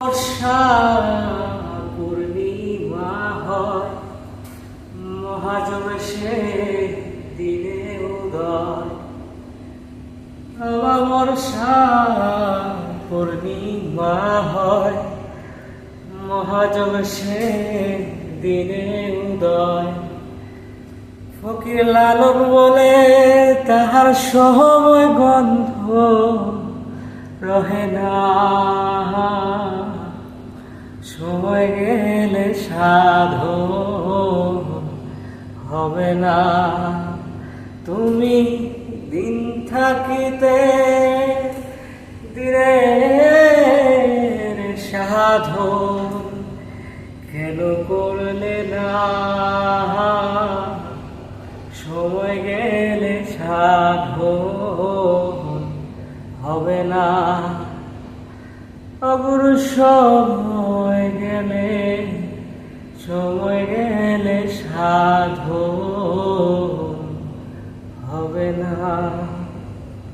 বর্ষা পূর্ণিমা হয়, মহাজবে সে দিনে উদয়। বর্ষা পূর্ণিমা হয়, মহাজবে সে দিনে উদয়। ফকির লালন বলে তাহার সময় গন্ধ রহে না, সময় গেলে সাধো হবে না। তুমি দিন থাকিতে দিনের সাধন কেন করলে না, সময় গেলে সাধন হবে না। অগুরু সময় গেলে সাধন হবে না।